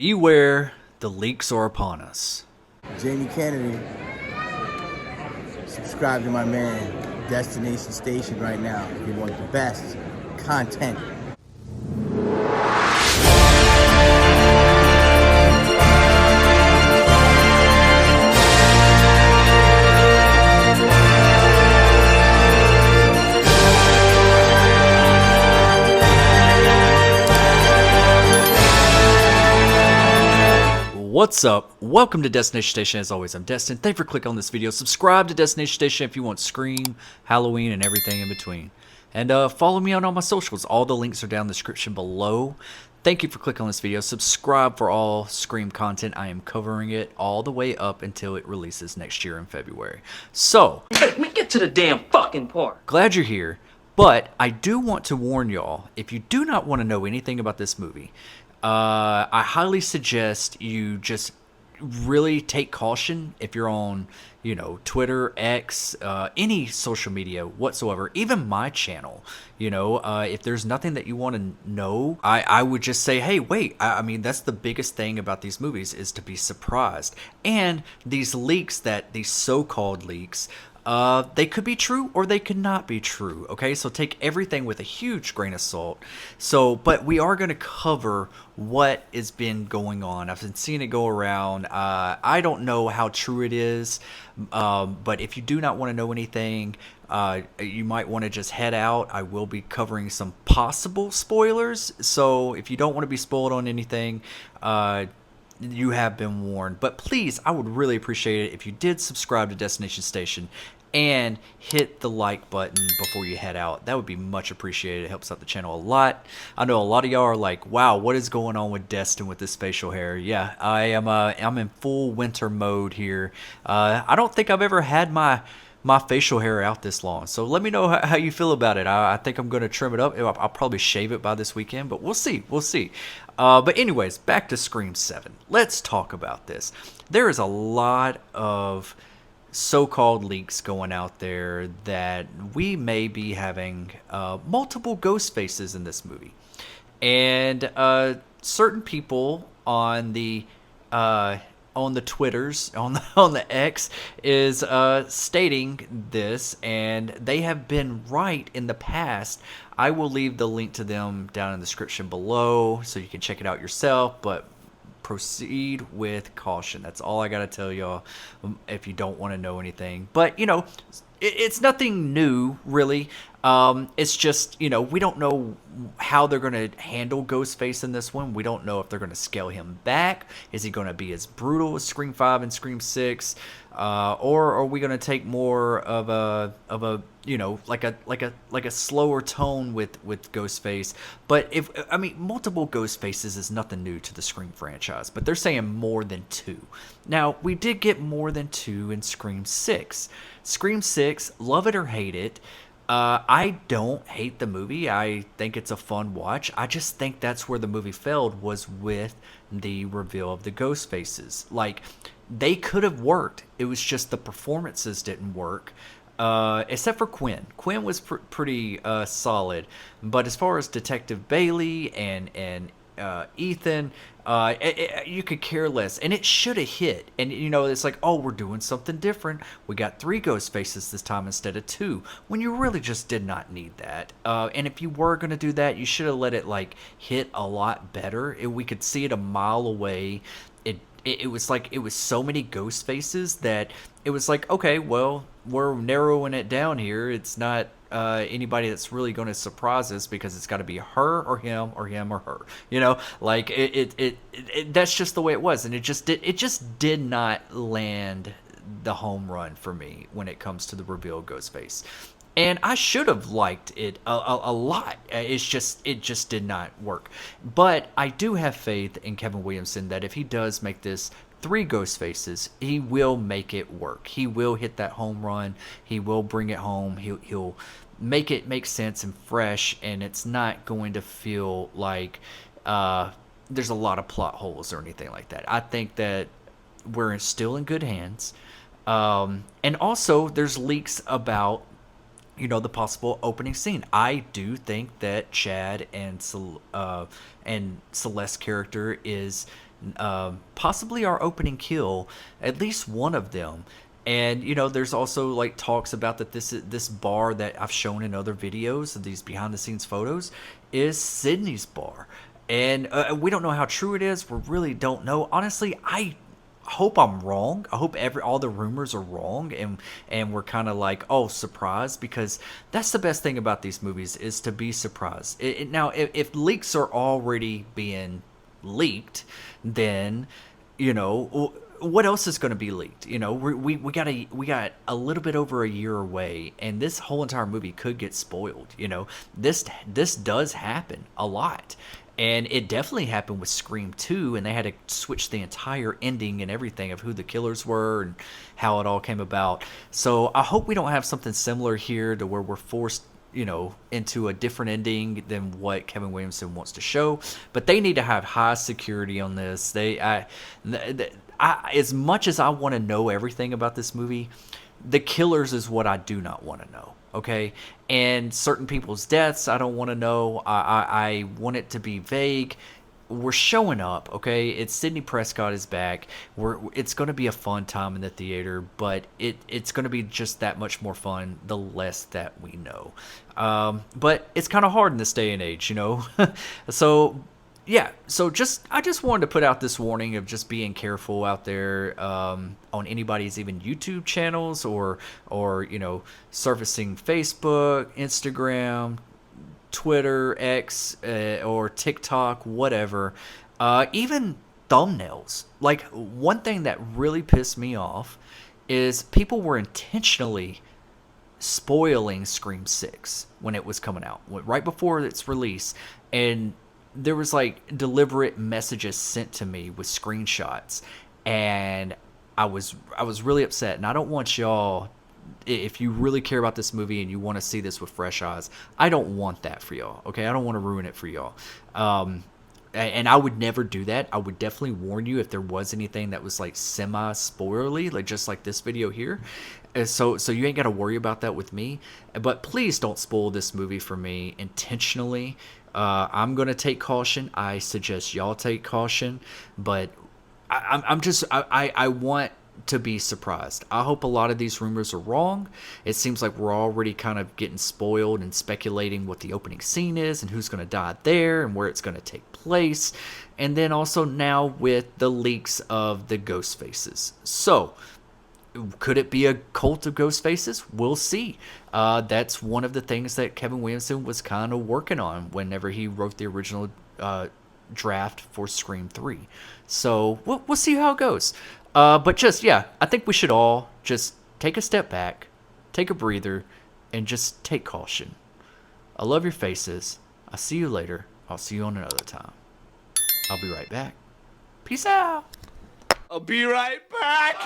Beware, the leaks are upon us. Jamie Kennedy, subscribe to my man, Destination Station right now if you want the best content. What's up? Welcome to Destination Station. As always, I'm Destin. Thank you for clicking on this video. Subscribe to Destination Station if you want Scream, Halloween, and everything in between. And follow me on all my socials. All the links are down in the description below. Thank you for clicking on this video. Subscribe for all Scream content. I am covering it all the way up until it releases next year in February. So, let me get to the damn fucking part. Glad you're here. But I do want to warn y'all, if you do not want to know anything about this movie, I highly suggest you just really take caution if you're on, Twitter, X, any social media whatsoever, even my channel. If there's nothing that you want to know, I would just say, hey, wait. I mean, that's the biggest thing about these movies is to be surprised. And these leaks, these so-called leaks, they could be true or they could not be true. Okay, so take everything with a huge grain of salt. But we are going to cover what has been going on. I've been seeing it go around. I don't know how true it is, but if you do not want to know anything, you might want to just head out. I will be covering some possible spoilers, so if you don't want to be spoiled on anything, you have been warned. But please, I would really appreciate it if you did subscribe to Destination Station and hit the like button before you head out. That would be much appreciated. It helps out the channel a lot. I know a lot of y'all are like, wow, what is going on with Destin with this facial hair? Yeah, I'm in full winter mode here. I don't think I've ever had my facial hair out this long, so let me know how you feel about it. I think I'm going to trim it up. I'll probably shave it by this weekend, but we'll see. But anyways, back to Scream 7. Let's talk about this. There is a lot of so-called leaks going out there that we may be having multiple Ghostfaces in this movie, and certain people on the Twitters, on the X, is stating this, and they have been right in the past. I will leave the link to them down in the description below so you can check it out yourself, but proceed with caution. That's all I gotta tell y'all if you don't want to know anything. But it's nothing new, really. It's just, we don't know how they're going to handle Ghostface in this one. We don't know if they're going to scale him back. Is he going to be as brutal as Scream 5 and Scream 6? Or are we going to take more of a like a slower tone with Ghostface? But multiple Ghostfaces is nothing new to the Scream franchise, but they're saying more than 2. Now, we did get more than 2 in Scream 6. Scream 6, love it or hate it, I don't hate the movie. I think it's a fun watch. I just think that's where the movie failed, was with the reveal of the ghost faces. Like, they could have worked. It was just the performances didn't work. Except for Quinn. Quinn was pretty solid. But as far as Detective Bailey and Ethan, you could care less, and it should have hit. And it's like, oh, we're doing something different. We got 3 ghost faces this time instead of 2, when you really just did not need that. And if you were gonna do that, you should have let it hit a lot better. We could see it a mile away. It was like, it was so many ghost faces that it was like, okay, well, we're narrowing it down here. It's not anybody that's really going to surprise us, because it's got to be her or him or him or her. That's just the way it was, and it just did not land the home run for me when it comes to the reveal of Ghostface. And I should have liked it a lot. It just did not work. But I do have faith in Kevin Williamson that if he does make this 3 ghost faces, he will make it work. He will hit that home run. He will bring it home. He'll make it make sense and fresh, and it's not going to feel like there's a lot of plot holes or anything like that. I think that we're still in good hands. And also, there's leaks about the possible opening scene. I do think that Chad and Celeste's character is possibly our opening kill, at least one of them. And there's also like talks about that this bar that I've shown in other videos of these behind the scenes photos is Sydney's bar. And we don't know how true it is. We really don't know. Honestly, I hope I'm wrong. I hope all the rumors are wrong, and we're kind of like, oh, surprised, because that's the best thing about these movies, is to be surprised. Now, if leaks are already being leaked, then what else is going to be leaked? We got a little bit over a year away, and this whole entire movie could get spoiled. This does happen a lot. And it definitely happened with Scream 2, and they had to switch the entire ending and everything of who the killers were and how it all came about. So I hope we don't have something similar here, to where we're forced, into a different ending than what Kevin Williamson wants to show. But they need to have high security on this. As much as I want to know everything about this movie, the killers is what I do not want to know. Okay, and certain people's deaths I don't want to know. I want it to be vague. We're showing up, okay? It's Sidney Prescott is back. It's going to be a fun time in the theater, but it's going to be just that much more fun the less that we know. But it's kind of hard in this day and age, So yeah, so I just wanted to put out this warning of just being careful out there on anybody's even YouTube channels or surfacing Facebook, Instagram, Twitter, X, or TikTok, whatever. Even thumbnails. Like, one thing that really pissed me off is people were intentionally spoiling Scream 6 when it was coming out, right before its release, and there was like deliberate messages sent to me with screenshots, and I was really upset. And I don't want y'all, if you really care about this movie and you want to see this with fresh eyes, I don't want that for y'all. Okay, I don't want to ruin it for y'all. And I would never do that. I would definitely warn you if there was anything that was like semi-spoilerly, like just like this video here. So you ain't got to worry about that with me. But please don't spoil this movie for me intentionally. I'm going to take caution. I suggest y'all take caution. But I want to be surprised. I hope a lot of these rumors are wrong. It seems like we're already kind of getting spoiled and speculating what the opening scene is and who's going to die there and where it's going to take place. And then also now with the leaks of the Ghostfaces. So, could it be a cult of ghost faces? We'll see. That's one of the things that Kevin Williamson was kind of working on whenever he wrote the original draft for Scream 3. So we'll see how it goes. But just, yeah, I think we should all just take a step back, take a breather, and just take caution. I love your faces. I'll see you later. I'll see you on another time. I'll be right back. Peace out. I'll be right back.